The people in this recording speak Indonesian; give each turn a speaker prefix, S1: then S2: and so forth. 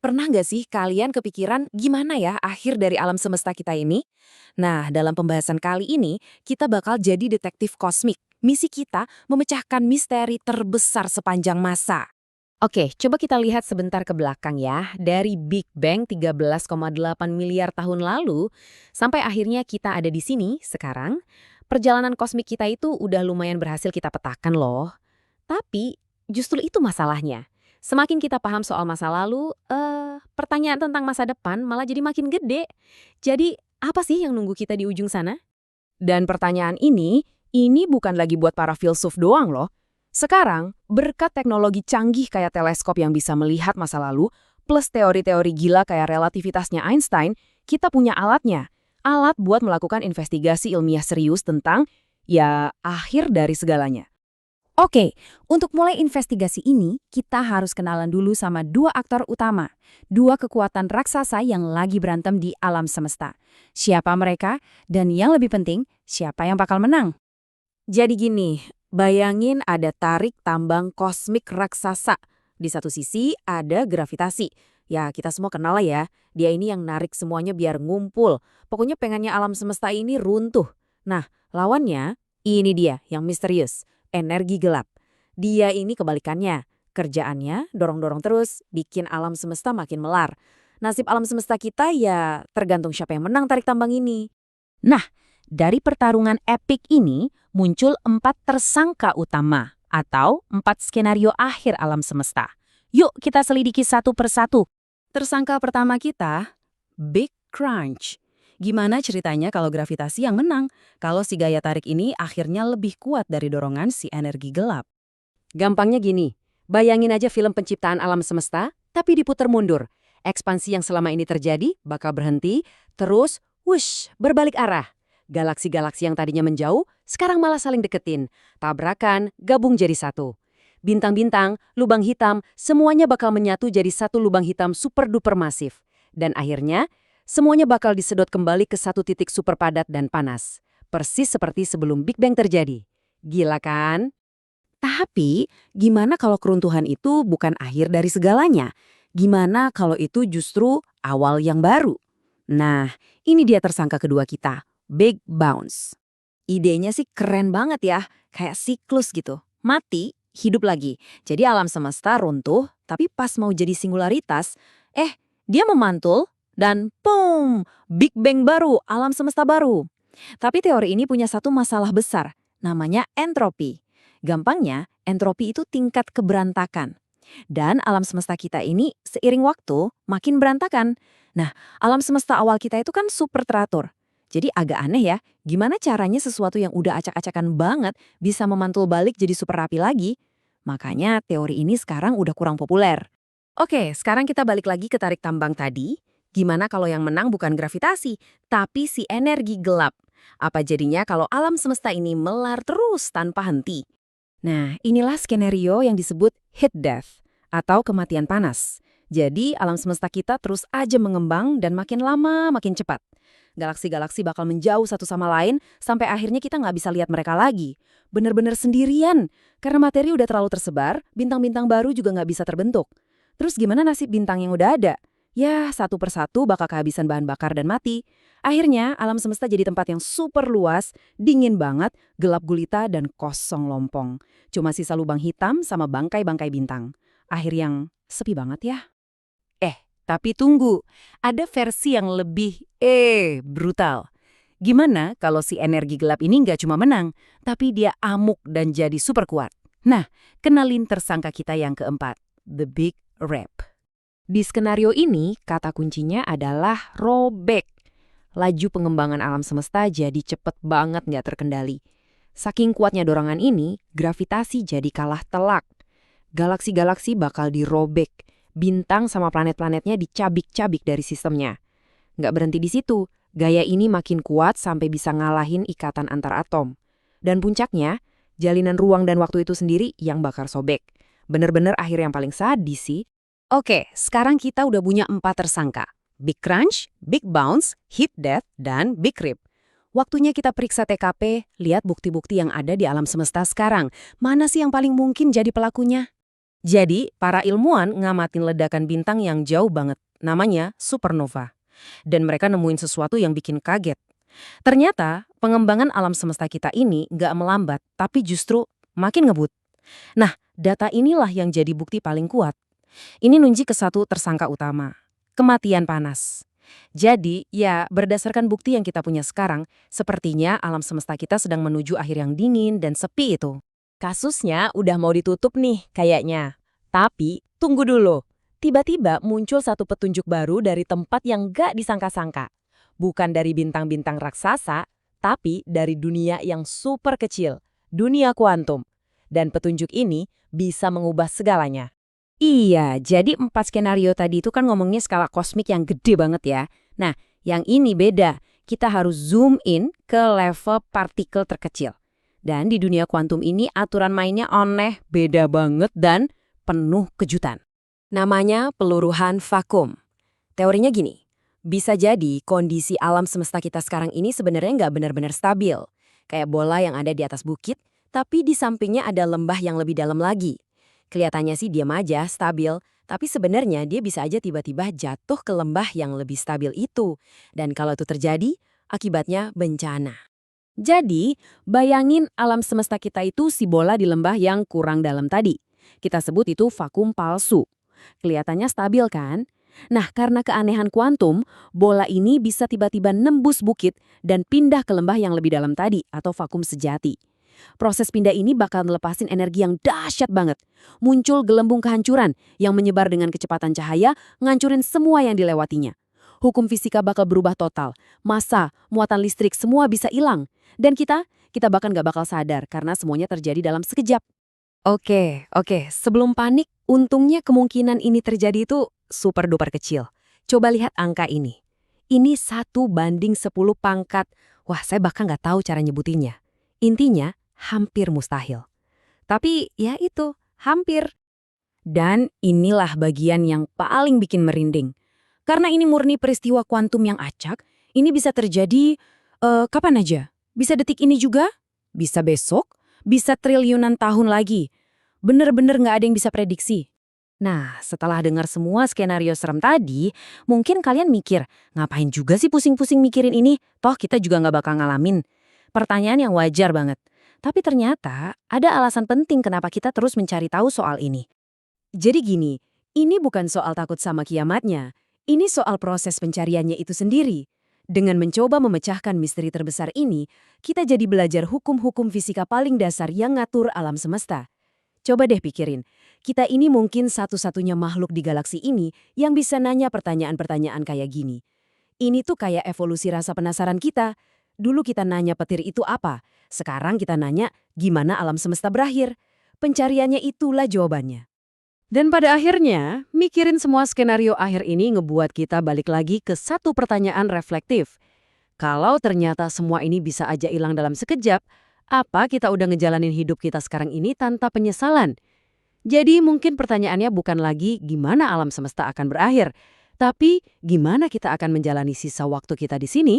S1: Pernah nggak sih kalian kepikiran gimana ya akhir dari alam semesta kita ini? Nah, dalam pembahasan kali ini, kita bakal jadi detektif kosmik. Misi kita memecahkan misteri terbesar sepanjang masa. Oke, coba kita lihat sebentar ke belakang ya. Dari Big Bang 13,8 miliar tahun lalu, sampai akhirnya kita ada di sini sekarang, perjalanan kosmik kita itu udah lumayan berhasil kita petakan loh. Tapi, justru itu masalahnya. Semakin kita paham soal masa lalu, pertanyaan tentang masa depan malah jadi makin gede. Jadi, apa sih yang nunggu kita di ujung sana? Dan pertanyaan ini bukan lagi buat para filsuf doang loh. Sekarang, berkat teknologi canggih kayak teleskop yang bisa melihat masa lalu, plus teori-teori gila kayak relativitasnya Einstein, kita punya alatnya. Alat buat melakukan investigasi ilmiah serius tentang, ya, akhir dari segalanya. Oke, untuk mulai investigasi ini, kita harus kenalan dulu sama dua aktor utama. Dua kekuatan raksasa yang lagi berantem di alam semesta. Siapa mereka? Dan yang lebih penting, siapa yang bakal menang? Jadi gini, bayangin ada tarik tambang kosmik raksasa. Di satu sisi ada gravitasi. Ya, kita semua kenal lah ya. Dia ini yang narik semuanya biar ngumpul. Pokoknya pengennya alam semesta ini runtuh. Nah, lawannya, ini dia yang misterius. Energi gelap. Dia ini kebalikannya. Kerjaannya dorong-dorong terus, bikin alam semesta makin melar. Nasib alam semesta kita ya tergantung siapa yang menang tarik tambang ini. Nah, dari pertarungan epik ini muncul 4 tersangka utama atau 4 skenario akhir alam semesta. Yuk kita selidiki satu persatu. Tersangka pertama kita, Big Crunch. Gimana ceritanya kalau gravitasi yang menang? Kalau si gaya tarik ini akhirnya lebih kuat dari dorongan si energi gelap. Gampangnya gini, bayangin aja film penciptaan alam semesta, tapi diputer mundur. Ekspansi yang selama ini terjadi bakal berhenti, terus wush, berbalik arah. Galaksi-galaksi yang tadinya menjauh, sekarang malah saling deketin. Tabrakan, gabung jadi satu. Bintang-bintang, lubang hitam, semuanya bakal menyatu jadi satu lubang hitam super-duper masif. Dan akhirnya, semuanya bakal disedot kembali ke satu titik super padat dan panas. Persis seperti sebelum Big Bang terjadi. Gila kan? Tapi, gimana kalau keruntuhan itu bukan akhir dari segalanya? Gimana kalau itu justru awal yang baru? Nah, ini dia tersangka kedua kita, Big Bounce. Idenya sih keren banget ya, kayak siklus gitu. Mati, hidup lagi. Jadi alam semesta runtuh, tapi pas mau jadi singularitas, dia memantul, dan boom, Big Bang baru, alam semesta baru. Tapi teori ini punya satu masalah besar, namanya entropi. Gampangnya, entropi itu tingkat keberantakan. Dan alam semesta kita ini seiring waktu makin berantakan. Nah, alam semesta awal kita itu kan super teratur. Jadi agak aneh ya, gimana caranya sesuatu yang udah acak-acakan banget bisa memantul balik jadi super rapi lagi? Makanya teori ini sekarang udah kurang populer. Oke, sekarang kita balik lagi ke tarik tambang tadi. Gimana kalau yang menang bukan gravitasi, tapi si energi gelap? Apa jadinya kalau alam semesta ini melar terus tanpa henti? Nah, inilah skenario yang disebut heat death atau kematian panas. Jadi, alam semesta kita terus aja mengembang dan makin lama makin cepat. Galaksi-galaksi bakal menjauh satu sama lain sampai akhirnya kita nggak bisa lihat mereka lagi. Bener-bener sendirian. Karena materi udah terlalu tersebar, bintang-bintang baru juga nggak bisa terbentuk. Terus gimana nasib bintang yang udah ada? Ya, satu persatu bakal kehabisan bahan bakar dan mati. Akhirnya, alam semesta jadi tempat yang super luas, dingin banget, gelap gulita, dan kosong lompong. Cuma sisa lubang hitam sama bangkai-bangkai bintang. Akhir yang sepi banget ya. Tapi tunggu, ada versi yang lebih brutal. Gimana kalau si energi gelap ini nggak cuma menang, tapi dia amuk dan jadi super kuat? Nah, kenalin tersangka kita yang keempat, The Big Rip. Di skenario ini, kata kuncinya adalah robek. Laju pengembangan alam semesta jadi cepet banget nggak terkendali. Saking kuatnya dorongan ini, gravitasi jadi kalah telak. Galaksi-galaksi bakal dirobek. Bintang sama planet-planetnya dicabik-cabik dari sistemnya. Nggak berhenti di situ, gaya ini makin kuat sampai bisa ngalahin ikatan antar atom. Dan puncaknya, jalinan ruang dan waktu itu sendiri yang bakal sobek. Bener-bener akhir yang paling sadis sih. Oke, sekarang kita udah punya 4 tersangka. Big Crunch, Big Bounce, Heat Death, dan Big Rip. Waktunya kita periksa TKP, lihat bukti-bukti yang ada di alam semesta sekarang. Mana sih yang paling mungkin jadi pelakunya? Jadi, para ilmuwan ngamatin ledakan bintang yang jauh banget, namanya supernova. Dan mereka nemuin sesuatu yang bikin kaget. Ternyata, pengembangan alam semesta kita ini nggak melambat, tapi justru makin ngebut. Nah, data inilah yang jadi bukti paling kuat. Ini nunjuk ke satu tersangka utama, kematian panas. Jadi, ya berdasarkan bukti yang kita punya sekarang, sepertinya alam semesta kita sedang menuju akhir yang dingin dan sepi itu.
S2: Kasusnya udah mau ditutup nih kayaknya. Tapi, tunggu dulu. Tiba-tiba muncul satu petunjuk baru dari tempat yang gak disangka-sangka. Bukan dari bintang-bintang raksasa, tapi dari dunia yang super kecil, dunia kuantum. Dan petunjuk ini bisa mengubah segalanya.
S1: Iya, jadi 4 skenario tadi itu kan ngomongnya skala kosmik yang gede banget ya. Nah, yang ini beda. Kita harus zoom in ke level partikel terkecil. Dan di dunia kuantum ini aturan mainnya aneh, beda banget dan penuh kejutan. Namanya peluruhan vakum. Teorinya gini, bisa jadi kondisi alam semesta kita sekarang ini sebenarnya nggak benar-benar stabil. Kayak bola yang ada di atas bukit, tapi di sampingnya ada lembah yang lebih dalam lagi. Kelihatannya sih diam aja, stabil, tapi sebenarnya dia bisa aja tiba-tiba jatuh ke lembah yang lebih stabil itu. Dan kalau itu terjadi, akibatnya bencana. Jadi, bayangin alam semesta kita itu si bola di lembah yang kurang dalam tadi. Kita sebut itu vakum palsu. Kelihatannya stabil kan? Nah, karena keanehan kuantum, bola ini bisa tiba-tiba nembus bukit dan pindah ke lembah yang lebih dalam tadi atau vakum sejati. Proses pindah ini bakal melepasin energi yang dahsyat banget. Muncul gelembung kehancuran yang menyebar dengan kecepatan cahaya, ngancurin semua yang dilewatinya. Hukum fisika bakal berubah total. Massa, muatan listrik, semua bisa hilang. Dan kita bahkan gak bakal sadar karena semuanya terjadi dalam sekejap. Oke. Sebelum panik, untungnya kemungkinan ini terjadi itu super duper kecil. Coba lihat angka ini. Ini 1/10 pangkat. Wah, saya bahkan nggak tahu cara nyebutinnya. Intinya, hampir mustahil. Tapi ya itu, hampir. Dan inilah bagian yang paling bikin merinding. Karena ini murni peristiwa kuantum yang acak, ini bisa terjadi kapan aja. Bisa detik ini juga, bisa besok, bisa triliunan tahun lagi. Bener-bener nggak ada yang bisa prediksi. Nah, setelah dengar semua skenario serem tadi, mungkin kalian mikir, ngapain juga sih pusing-pusing mikirin ini? Toh kita juga nggak bakal ngalamin. Pertanyaan yang wajar banget. Tapi ternyata ada alasan penting kenapa kita terus mencari tahu soal ini. Jadi gini, ini bukan soal takut sama kiamatnya. Ini soal proses pencariannya itu sendiri. Dengan mencoba memecahkan misteri terbesar ini, kita jadi belajar hukum-hukum fisika paling dasar yang ngatur alam semesta. Coba deh pikirin, kita ini mungkin satu-satunya makhluk di galaksi ini yang bisa nanya pertanyaan-pertanyaan kayak gini. Ini tuh kayak evolusi rasa penasaran kita. Dulu kita nanya petir itu apa, sekarang kita nanya gimana alam semesta berakhir. Pencariannya itulah jawabannya. Dan pada akhirnya, mikirin semua skenario akhir ini ngebuat kita balik lagi ke satu pertanyaan reflektif. Kalau ternyata semua ini bisa aja hilang dalam sekejap, apa kita udah ngejalanin hidup kita sekarang ini tanpa penyesalan? Jadi mungkin pertanyaannya bukan lagi gimana alam semesta akan berakhir, tapi gimana kita akan menjalani sisa waktu kita di sini?